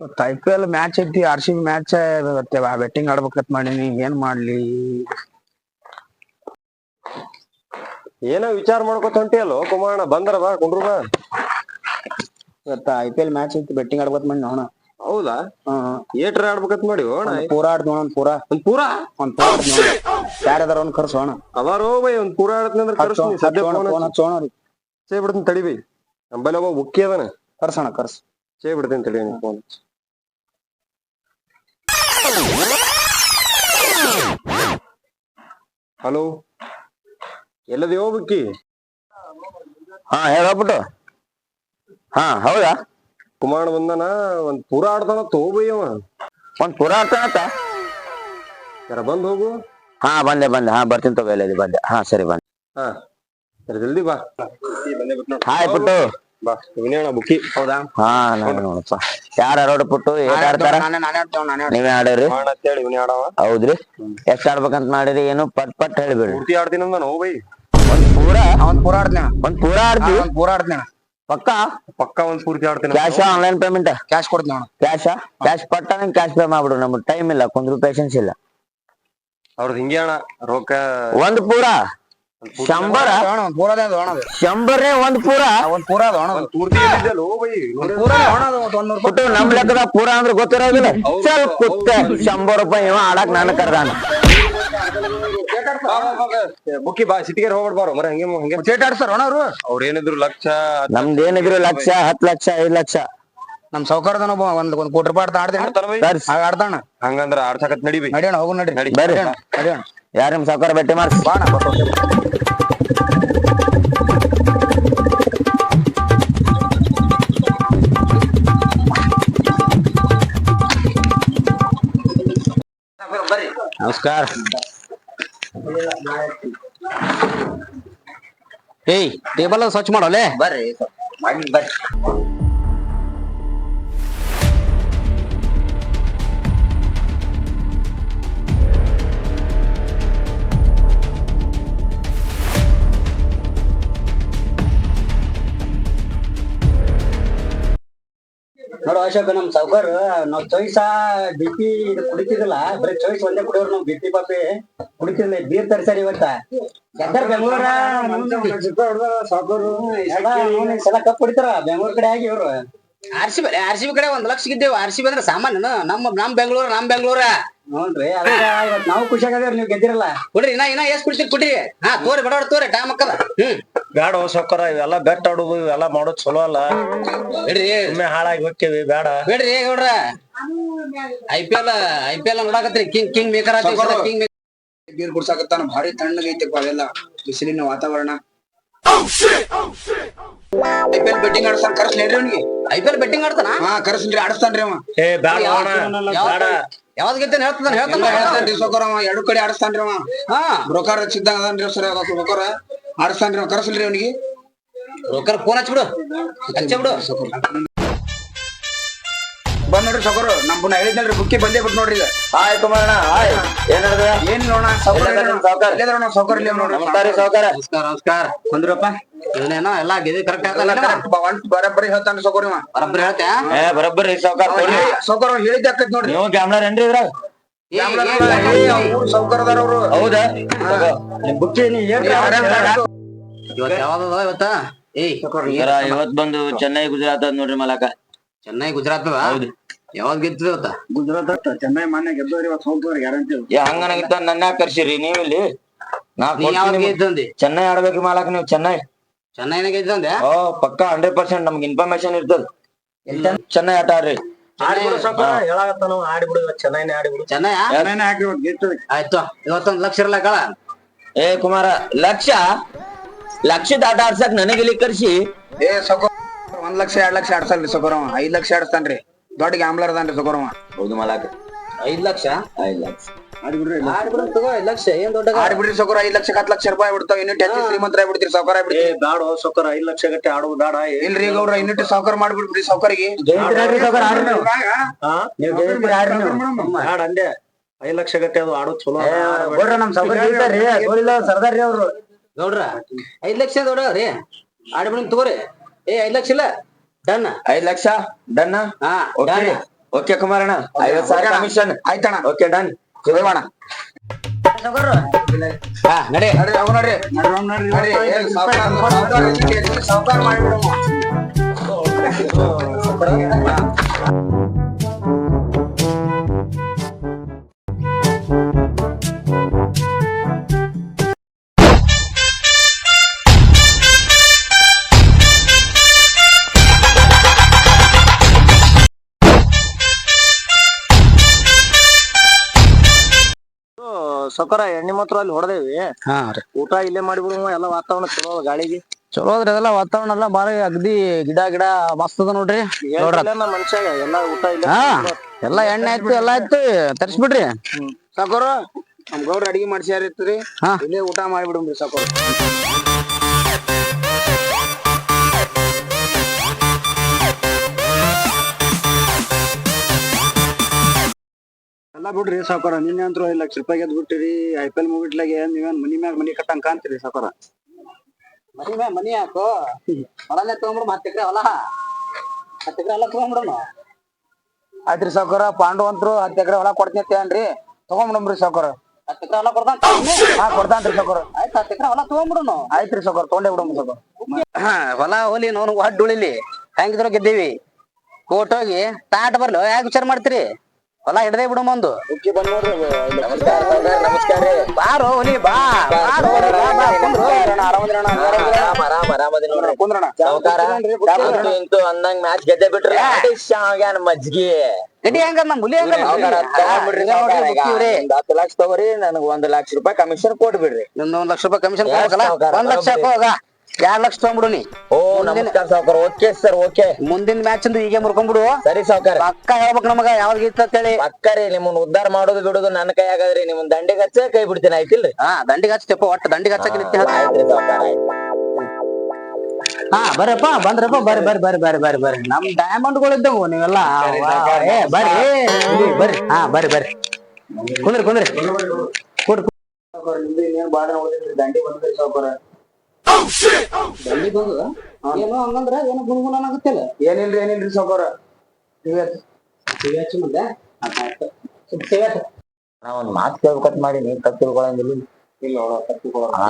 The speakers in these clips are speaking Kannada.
IPL ಮ್ಯಾಚ್ ಐತಿ RCB ಮ್ಯಾಚ್ ಬೆಟ್ಟಿಂಗ್ ಆಡ್ಬೇಕಂತ ಮಾಡೀನಿ ಏನ್ ಮಾಡ್ಲಿ. ಏನೋ ವಿಚಾರ ಮಾಡ್ಕೊತ ಹೊಂಟಿಯಲ್ಲೋ ಕುಮಾರಣ್ಣ. ಬಂದ್ರ ಬಾ ಕುಂಡ್ರು ಬಾ. ಇವತ್ತ IPL ಮ್ಯಾಚ್ ಐತಿ ಬೆಟ್ಟಿಂಗ್ ಆಡ್ಬೇಕಂತ ಮಾಡಿ ನೋಣ. ಹೌದಾ? ಏಟ್ರ ಆಡ್ಬೇಕಂತ ಮಾಡಿ ಹೋಣ. ಪೂರಾ ಆಡ್ ನೋಡ. ಒಂದ್ ಪೂರಾ ಯಾರದಾರ ಒಂದ್ ಕರ್ಸೋಣ. ಅದಾರೋ ಬೈ ಒಂದ್ ಪೂರಾ ಆಡತ್ನಿ ಅಂದ್ರೆ ಕರ್ಸ್ತೀನಿ. ಸದ್ಯ ಚೇ ಬಿಡ್ತೀನಿ ತಡಿ ಬೈ. ನಂಬಲ್ಲಿ ಒಬ್ಬ ಬುಕ್ಕಿ ಅದಾನ. ಕರ್ಸೋಣ ಚೇ ಬಿಡ್ತೀನಿ ತಡಿ ಫೋನ್. ಹಲೋ, ಎಲ್ಲದಿಯೋ ಬುಕ್ಕಿ? ಹೇಳಬಿಟ್ಟು. ಹೌದಾ? ಕುಮಾರಣ್ಣ ಬಂದನ. ಒಂದ್ ಪೂರಾ ಆಡ್ತಾನ ತಗೋಬೈ ಅವ. ಒಂದ್ ಪೂರಾ ಆಡ್ತಾನತ್ತ? ಯಾರ ಬಂದ್ ಹೋಗು. ಬಂದೆ ಬರ್ತೀನಿ ತಗೋ. ಬಂದೆ. ಸರಿ ಬಂದೆ. ಸರಿ ಜಲ್ದಿ ಬಾ. ಹಾಯ್ ಪುಟ್ಟು. ಬಾ ವಿನಯಣ್ಣ ಬುಕ್ಕಿ. ಹೌದಾ? ನೋಡಪ್ಪ ಯಾರು ಪುಟ್ಟು ಆಡ್ತಾರ? ನೀವೇ ಆಡ್ರಿ ಅಂತೇಳಿ ವಿನಯ ಆಡವ. ಹೌದ್ರಿ? ಎಷ್ಟ್ ಆಡ್ಬೇಕಂತ ಮಾಡಿರಿ? ಏನು ಪಟ್ ಹೇಳ್ಬೇಡಿ. ಪೂರ್ತಿ ಆಡ್ತೀನಿ ಅಂದ ನೋ ಬೈ. ಒಂದ್ ಪೂರಾ ಆಡ್ತೀನಿ. ಪಕ್ಕ ಒಂದ್ ಪೂರ್ತಿ ಆಡ್ತೀನಿ. Cash online payment? ಕ್ಯಾಶ್ ಕೊಡ್ತೀನಿ. ಕ್ಯಾಶ್ ಪಟ್ಟ ಕ್ಯಾಶ್ ಪೇ ಮಾಡ್ಬಿಡು. ನಮ್ಗೆ ಟೈಮ್ ಇಲ್ಲ, ಕುಂದ್ರು ಪೇಷನ್ಸ್ ಇಲ್ಲ. ಅವ್ರದ್ದು ಹಿಂಗೆ ಅಣ್ಣ ರೊಕ್ಕ. ಒಂದ್ ಪೂರಾ 100 ಒಂದ್ ಪೂರಾ ಪುಟ್ಟು. ನಮ್ ಲೆಕ್ಕದ ಪೂರಾ ಅಂದ್ರೆ ಗೊತ್ತಿರೋದಿಲ್ಲ. ಸ್ವಲ್ಪ ಕುತ್ತೆ 100 ರೂಪಾಯಿ ಇವ ಆಡಕ್ ನಾನು ಕರ್ದಾನ. ಬುಕ್ಕಿ ಬಾ. ಸಿಟಿಗೆ ಹೋಗ್ಬಾರ ಮರ. ಹಂಗೆ ಚೇಟ್ ಆಡ್ತಾರ ಅವ್ರು. ಅವ್ರ ಏನಿದ್ರು ಲಕ್ಷ, ನಮ್ದೇನಿದ್ರು ಲಕ್ಷ, 10 ಲಕ್ಷ, 5 ಲಕ್ಷ. ನಮ್ ಸೌಕರ್ಯದನ ಒಂದ್ ಕೋಟಿ ರೂಪಾಯಿ ಆಡ್ತಾನ. ಹಂಗಂದ್ರ ಆಡ್ಸಕತ್ ನಡಿ ಬೈ. ನಡಿಯೋಣ, ಹೋಗು ನಡಿ. ಬರ್ರಿ ನಡಿಯೋಣ. ಯಾರ ನಿಮ್ ಸೌಕರ್ಯ ಭೇಟಿ ಮಾಡ್ಸಿ ಬಾಣ. ನಮಸ್ಕಾರ. ಟೇಬಲ್ ಸ್ವಚ್ಛ ಮಾಡೋಲೆ. ಬರ್ರಿ ಬರ್ರಿ. ನೋಡು ಅಶೋಕ್, ನಮ್ ಸೌಕರ್ ನಾವ್ ಚೋಯ್ಸ ಬಿಪಿ ಕುಡಿತಿದಿಲ್ಲ. ಬರೀ ಚೋಯ್ಸ್ ಒಂದೇ ಕುಡಿಯೋರು. ನಾವ್ ಬಿಪಿ ಪಾಪಿ ಕುಡಿತಿರ್ಲಿ. ಬೀರ್ ತರ್ಸಾರಿ ಇವತ್ತ. ಬೆಂಗಳೂರ ಸಲ ಕಪ್ ಕುಡಿತಾರ ಬೆಂಗಳೂರ್ ಕಡೆ ಆಗಿ. ಇವ್ರು RCB ಕಡೆ 1 ಲಕ್ಷ ಗಿದ್ದೇವು. RCB ಅಂದ್ರೆ ಸಾಮಾನ್ಯ. ನಮ್ ಬೆಂಗಳೂರ ನೋಡ್ರಿ. ನಾವು ಖುಷಿಯಾಗದೇವ್ರಿ. ನೀವು ಗೆದ್ದಿರಲ್ಲ. ಕೊಡ್ರಿ ಇನ್ನ ಎಷ್ಟ್ ಕುಡಿತೀರಿ ಕೊಡ್ರಿ. ತೋರಿ ಬಡವಡ ತೋರಿ ಟೈಮ್ ಅಕ್ಕದ. ಬ್ಯಾಡ ಸೌಕರ. ಇವೆಲ್ಲ ಬೆಟ್ ಆಡುದು ಇವೆಲ್ಲ ಮಾಡೋದ್ ಚಲೋ ಅಲ್ಲ. ಬಿಡ್ರಿ, ಒಮ್ಮೆ ಹಾಳಾಗಿ ಹೋಗ್ತೇವಿ. ಬೇಡ ಬಿಡ್ರಿ ಗೌಡ್ರ. IPL ನೋಡಾಕತ್ರಿ. ಕಿಂಗ್ ಮೇಕರ್ ಕಿಂಗ್ ಬೀರ್ ಕುಡ್ಸಾಕತ್ತಾನ. ಭಾರಿ ತಣ್ಣಗೈತೆಪ್ಪ ಅದೆಲ್ಲ. ಬಿಸಿಲಿನ ವಾತಾವರಣ. IPL betting ಆಡ್ತಾನ. ಕರ್ಸ್ಲಿ ಅವ್ನಿಗೆ. IPL betting ಆಡ್ತಾನ? ಕರ್ಸ್ಲಿ. ಆಡಸ್ತಾನ್ರಿ ಅವ. ಯಾವ್ದ್ ಗೆದ್ದಾನ ಹೇಳ್ತಾನ್ರಿ ಸೌಕರ್. ಅವ 2 ಕಡೆ ಆಡಸ್ತಾನ್ರಿ ಅವ. ಬ್ರೋಕರ್ ಸಿದ್ದಂಗ ಅದನ್ರಿ ಸರ್. ಬ್ರೋಕರ್ ಆಡಸ್ತಾನ್ರಿ ಅವ. ಕರ್ಸ್ಲಿ ಅವ್ನಿಗೆ. ಬ್ರೋಕರ್ ಫೋನ್ ಹಚ್ಬಿಡು. ಬಂದ್ ನೋಡ್ರಿ ಸೌಕರ್. ನಮ್ಮನ್ನ ಹೇಳಿದ್ನಲ್ರಿ ಬುಕ್ಕಿ ಬಂದೇ ಬಿಟ್ಟು ನೋಡ್ರಿ. ಹಾಯ್ ಕುಮಾರಣ್ಣ. ಹಾಯ್. ಏನ್ ನೋಡ ಸೌಕರ್ ಇಲ್ಲಿ ನೋಡ್ರಿ. ನಮಸ್ಕಾರ. ಬಂದ್ರಪ್ಪ. ಇವನೇನೋ ಎಲ್ಲಾ ಗೆದಿ ಕರೆಕ್ಟ್ ಬರಬ್ಬರಿ ಹೇಳ್ತಾನ ಸೌಕರ್. ಇವ ಬರಬ್ಬರಿ ಹೇಳ್ತಾ? ಬರಬ್ಬರಿ ಸೌಕರ್ ಹೇಳಿದ್ದೆ ಆಕೈತಿ ನೋಡ್ರಿ. ನೀವು ಕ್ಯಾಮ್ರಾ ಏನ್ರಿ ಇದ್ರಾಗ? ಸೌಕರ್ದಾರ ಅವ್ರು. ಹೌದಾ? ಬುಕ್ಕಿ ಇವತ್ತ ಯಾವ್ದದ ಇವತ್ತ? ಇವತ್ ಬಂದು ಚೆನ್ನೈ ಗುಜರಾತ್ ಅದ್ ನೋಡ್ರಿ ಮಲಕ. ಚೆನ್ನೈ ಗುಜರಾತ್ ಅದ? ಯಾವ್ದ್ ಗೆದ್ದ ಇವತ್ತ? ಗುಜರಾತ್ ಚೆನ್ನೈ ಮಾನ್ಯ ಗೆದ್ದವ್ರಿ. ಇವತ್ತು ಹೋಗ್ತವ್ರಿ ಗ್ಯಾರಂಟಿ. ಹಂಗನಾಗಿತ್ತ ನನ್ನ ಯಾಕೆ ಕರ್ಸಿರಿ ನೀವು ಇಲ್ಲಿ? ಚೆನ್ನೈ ಆಡ್ಬೇಕ್ರಿ ಮಾಲಕ್. ನೀವು ಚೆನ್ನೈನ ಗೆದ್ದಂದೆ? ಪಕ್ಕ 100% ನಮ್ಗೆ ಇನ್ಫಾರ್ಮೇಶನ್ ಇರ್ತದ. ಚೆನ್ನೈ ಆಟ ಆಡ್ರಿ. ಚೆನ್ನೈ ಆಯ್ತು. ಇವತ್ತೊಂದ್ ಲಕ್ಷ ಇರಲ್ಲ ಕಳ. ಕುಮಾರ, ಲಕ್ಷದ ಆಟ ಆಡ್ಸಕ್ ನನಗೆ ಇಲ್ಲಿ ಕರ್ಸಿ. 1 ಲಕ್ಷ 2 ಲಕ್ಷ ಆಡ್ಸಲ್ರಿ ಸೊಕರವ. 5 ಲಕ್ಷ ಆಡ್ಸ್ತಾನ್ರಿ. ದೊಡ್ಡ ಗ್ಯಾಮ್ಲರ್ ಅದಾನ್ರಿ ಸೊಕರವ. ಹೌದು ಮಲಾಕ. 5 ಲಕ್ಷ ಆಡ್ಬಿಡ್ರಿ. 5 ಲಕ್ಷ ಏನ್ ದೊಡ್ಡ ಆಡ್ಬಿಡ್ರಿ ಸೊಕರ. 5 ಲಕ್ಷ 10 ಲಕ್ಷ ರೂಪಾಯಿ ಬಿಡ್ತಾವ. ಯೂನಿಟ್ ಹೆಚ್ಚು ಶ್ರೀಮಂತರ ಆಗ್ಬಿಡ್ತೀರಿ ಸೌಕರ. ಬ್ಯಾಡ ಸೌಕರ. 5 ಲಕ್ಷ ಗಟ್ಟೆ ಆಡುದು ಬೇಡ. ಇಲ್ರಿ ಗೌಡ್ರ, ಯೂನಿಟ್ ಸೌಕರ್ ಮಾಡ್ಬಿಡ್ಬಿಡ್ರಿ ಸೌಕರಿಗೆ. ಅಂದೆ 5 ಲಕ್ಷ ಗಟ್ಟೆ ಅದು ಆಡೋದು ಚಲೋ. ನಮ್ ಸೌಕರ್ ಸರ್ದಾರ್ರಿ ಅವ್ರು. ಗೌಡ್ರ 5 ಲಕ್ಷ ದೊಡ್ಡವ್ರಿ. ಆಡ್ಬಿಡ್ ತಗೋರಿ. 5 ಲಕ್ಷ ಇಲ್ಲ. ಡನ್. 5 ಲಕ್ಷ ಡನ್. ಓಕೆ ಕುಮಾರಣ್ಣ 50,000 ಕಮಿಷನ್ ಆಯ್ತಣ್ಣ ಓಕೆ ಡನ್ ಹೋಗೋಣ ಹಾ ನಡಿ ನೋಡ್ರಿ ಸಾವುಕಾರ ಮಾಡಿಬಿಡೋಣ ಸೌಕರ ಎಣ್ಣೆ ಮಾತ್ರ ಅಲ್ಲಿ ಹೊಡೆದೇವಿ ಹಾ ರೀ ಊಟ ಇಲ್ಲೇ ಮಾಡಿಬಿಡುವ ಎಲ್ಲ ವಾತಾವರಣ ಚಲೋ ಅದ ಗಾಳಿಗೆ ಚಲೋ ಅದ್ರಿ ಅದೆಲ್ಲ ವಾತಾವರಣ ಎಲ್ಲ ಬಾರಿ ಅಗದಿ ಗಿಡ ಮಸ್ತ್ ಅದ ನೋಡ್ರಿ ನಮ್ಮ ಮನುಷ್ಯಾಗ ಎಲ್ಲ ಊಟ ಇಲ್ಲ ಹಾ ಎಲ್ಲಾ ಎಣ್ಣೆ ಆಯ್ತು ಎಲ್ಲಾ ಆಯ್ತು ತರಿಸ್ಬಿಡ್ರಿ ಸಾಕೋರ ನಮ್ ಗೌಡ್ರ ಅಡಿಗೆ ಮಾಡ್ಸ್ಯಾರಿತ್ರಿ ಹಾ ಇಲ್ಲೇ ಊಟ ಮಾಡಿಬಿಡುಮ್ರಿ ಸಾಕೋರ ಎಲ್ಲ ಬಿಡ್ರಿ ಸಾಕೋರ ನಿನ್ನೆ ಅಂತೂ 5 ಲಕ್ಷ ರೂಪಾಯಿ ಗೆದ್ದು ಬಿಟ್ಟಿರಿ IPL ಮುಗಿಟ್ಲಾಗೆ ನೀವೇನ್ ಮನಿ ಮ್ಯಾಗ ಮನಿ ಕಟ್ಟಂಗ್ ಕಾಣ್ತೀರಿ ಸಾಕೋರ ಮನಿ ಹಾಕು ಹೊಲನೇ ತಗೊಂಡ್ಬಿಡು 10 ಎಕರೆ ಹೊಲ 10 ಎಕರೆ ಹೊಲ ತಗೊಂಡ್ಬಿಡೋಣ ಆಯ್ತ್ರಿ ಸಾಕೋರ ಪಾಂಡು ಅಂತರು 10 ಎಕರೆ ಹೊಲ ಕೊಡ್ತೀನಿ ಅಂತ ಹೇಳ್ರಿ ತಗೊಂಡ್ಬಿಡಮ್ರಿ ಸಾಕೋರ 10 ಎಕರೆ ಹೊಲ ಕೊಡ್ತಾನ ಹಾ ಕೊಡ್ತಾನ್ರಿ ಸಾಕೋರ ಆಯ್ತು 10 ಎಕರೆ ಹೊಲ ತಗೊಂಡ್ಬಿಡೋಣ ಆಯ್ತ್ರಿ ಸಾಕೋರ ತೊಗೊಂಡೇ ಬಿಡಮ್ ಸಾಕೋರ ಹೊಲ ಹೋಲಿ ನೋನು ಒಡ್ಡು ಉಳಿಲಿ ಹೆಂಗಿದ್ರು ಗೆದ್ದೀವಿ ಕೋಟ್ ಹೋಗಿ ತಾಟ ಬರ್ಲು ಯಾಕೆ ವಿಚಾರ ಮಾಡ್ತೀರಿ ಹೊಲ ಹಿಡ್ದೇ ಬಿಡು ಒಂದು ನಮಸ್ಕಾರ ಬಾರೋ ಹುಲಿ ಬಾ ಅಂದಂಗ್ ಮ್ಯಾಚ್ ಗೆದ್ದೆ ಬಿಟ್ರಿ ಮಜ್ಗಿ ಗಡಿ ಹಂಗ ನಮ್ ಹುಲಿ ಹಂಗ 10 ಲಕ್ಷ ತಗೋರಿ ನನಗ್ 1 ಲಕ್ಷ ರೂಪಾಯಿ ಕಮಿಷನ್ ಕೊಟ್ಬಿಡ್ರಿ ನಿಮ್ದು 1 ಲಕ್ಷ ರೂಪಾಯಿ ಕಮಿಷನ್ ಕೊಡ್ಬೇಕಲ್ಲ 1 ಲಕ್ಷ ಹೋಗ 2 ಲಕ್ಷ ತಗೊಂಡ್ಬಿಡು ನೀ ಓ ನಮಸ್ಕಾರ ಸಾವ್ಕಾರ ಓಕೆ ಸರ್ ಓಕೆ ಮುಂದಿನ ಮ್ಯಾಚ್ ಇಂದ ಈಗ ಮುರ್ಕೊಂಡ್ಬಿಡು ಸರಿ ಸಾವ್ಕಾರ ಪಕ್ಕ ಹೇಳ್ಬೇಕು ನಮಗ ಯಾವ್ದು ಗೀತ ಅಂತೇಳಿ ಪಕ್ಕರಿ ನಿಮ್ಮನ್ನ ಉದ್ದಾರ ಮಾಡೋದು ಬಿಡುದು ನನ್ನ ಕೈ ಆಗಾದ್ರಿ ನಿಮ್ಮನ್ ದಂಡಿಗೆ ಹಚ್ಚ ಕೈ ಬಿಡ್ತೀನಿ ಆಯ್ತಿಲ್ರಿ ಹಾ ದಂಡಿಗೆ ಹಚ್ಚಪ್ಪ ಒಟ್ಟು ದಂಡಿಗೆ ಹಚ್ಚಕ್ಕೆ ಆಯ್ತ್ರಿ ಸಾವ್ಕಾರ ಹಾ ಬರ್ರಪ್ಪ ಬಂದ್ರಪ್ಪ ಬರ್ರಿ ನಮ್ ಡೈಮಂಡ್ ಗಳು ಇದ್ದವು ನೀವೆಲ್ಲ ಬರ್ರಿ ಹಾ ಬರ್ರಿ ಕುಂದ್ರಿ ಕೊಡ್ ಇನ್ನೇನ್ ಬಾಳ ನೋಡಿದ್ರಿ ದಂಡಿ ಬಂದ್ರಿ ಸಾವ್ಕಾರ ದಂಡಿ ಬಂದ ಏನೋ ಹಂಗಂದ್ರ ಏನೋ ಗುಣಗುಣ ಆಗುತ್ತಿಲ್ಲ ಏನಿಲ್ರಿ ಸಾವ್ಕಾರ ನಾ ಒಂದ್ ಮಾತ್ ಕೇಳ್ಬೇಕಂತ ಮಾಡಿ ನೀವ್ ತಪ್ಪು ತಿಳ್ಕೊಳಂಗಿಲ್ಲ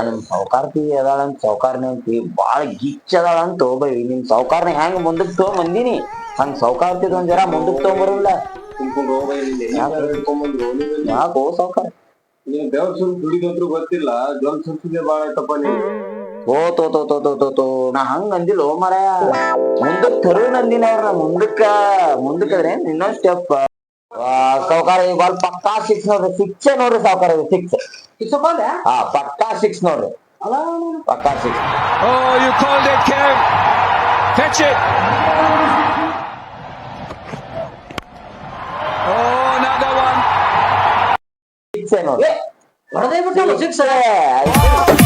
ನಿಮ್ ಸೌಕಾರ್ತಿ ಅದಾಳಂತ ಸೌಕಾರ್ನ ಅಂತಿ ಬಾಳ ಗಿಚ್ ಅದಾಳಂತ ಬೈ ನಿಮ್ ಸೌಕಾರ್ನ ಹೆಂಗ್ ಮುಂದಕ್ ತಗೊಂಡ್ ಬಂದಿನಿ ಹಂಗ ಸೌಕಾರ್ತಿದ್ ಒಂದ್ ಜರ ಮುಂದಕ್ ತಗೊಂಬರಲ್ಲ ಯಾಕೋ ಸೌಕಾರ ನೀನ್ ದೇವ್ರ ಸುಮ್ ದುಡಿದ್ರು ಗೊತ್ತಿಲ್ಲ ಜೋಲ್ ಸುರ್ಸಿದೆ ಬಾಳ ಆಯ್ತಪ್ಪ ನೀವು ಓ ತೋ ನಾ ಹಂಗ ಅಂದಿಲ್ಲ ಓ ಮಾರಾಯ ಮುಂದಕ್ ತರು ನಂದಿನ ಅವ್ರ ಮುಂದಕ್ಕದ್ರೆ ಇನ್ನೊಂದ್ ಸ್ಟೆಪ್ ಸೌಕಾರ ಈ ಬಾಲ್ ಪಕ್ಕಾ 6 ನೋಡ್ರಿ 6 ನೋಡ್ರಿ ಸೌಕಾರ 6 ಹಾ ಪಕ್ಕಾ 6 ನೋಡ್ರಿ ಪಕ್ಕಾ 6 Oh, you called it, Kev. Fetch it. Oh, another one. 6 ನೋಡ್ರಿ ಹೊಡೆದೇ ಬಿಟ್ಟು 6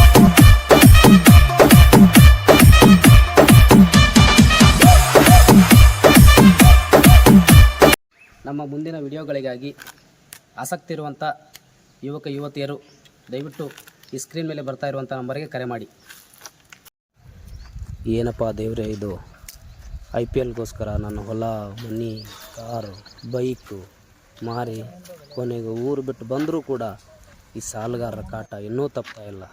ನಮ್ಮ ಮುಂದಿನ ವಿಡಿಯೋಗಳಿಗಾಗಿ ಆಸಕ್ತಿ ಇರುವಂಥ ಯುವಕ ಯುವತಿಯರು ದಯವಿಟ್ಟು ಈ ಸ್ಕ್ರೀನ್ ಮೇಲೆ ಬರ್ತಾ ಇರುವಂಥ ನಂಬರಿಗೆ ಕರೆ ಮಾಡಿ. ಏನಪ್ಪ ದೇವ್ರೆ ಇದು IPLಗೋಸ್ಕರ ನನ್ನ ಹೊಲ ಮನೆ ಕಾರು ಬೈಕು ಮಾರಿ ಕೊನೆಗೆ ಊರು ಬಿಟ್ಟು ಬಂದರೂ ಕೂಡ ಈ ಸಾಲಗಾರರ ಕಾಟ ಇನ್ನೂ ತಪ್ತಾ ಇಲ್ಲ.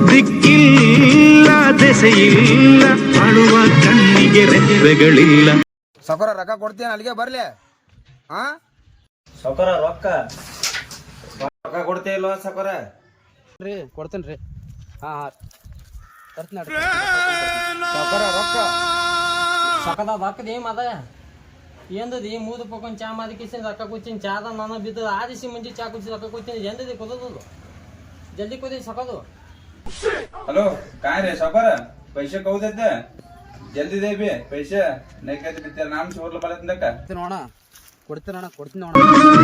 ದಿಕ್ಕಿಲ್ಲ ದೆಸೆಯಿಲ್ಲ ಅಳುವ ಕಣ್ಣಿಗೆ ರೆಪ್ಪೆಗಳಿಲ್ಲ. ಸೌಕರ ರೊಕ್ಕ ಕೊಡ್ತೀನಿ ಅಲ್ಲಿಗೆ ಬರ್ಲಿ ಹಾ ಸೌಕರ ರೊಕ್ಕ ಕೊಡ್ತೇ ಇಲ್ವಾ ಸೌಕರ ರೀ ಕೊಡ್ತೀನಿ ರೀ ಹಾಂ ತರ್ತೀನಿ ಸೌಕರ ರೊಕ್ಕ ಸಕದ ರೊಕ್ಕದ ಏಮ್ ಅದ ಎಂದದಿ ಮೂದು ಪಕ್ಕೊಂಡ್ ಚಾ ಮಾದಿ ಕಿಸಿನ ರೊಕ್ಕ ಕೂಚಿನ ಚಾದ ನನ್ನ ಬಿದ್ದು ಆದಿಸಿ ಮುಂಜಿ ಚಾ ಕುಚ್ಚಿ ರೊಕ್ಕ ಕೂಚಿನ ಎಂದದಿ ಕೊದದು जल्दी को दे सका दो. हॅलो काय रे सावकार पैसे कऊ देते जल्दी दे बे पैसे नाही काय नाम सोडलं मला का ಕೊಡ್ತೀನಿ ನೋಡ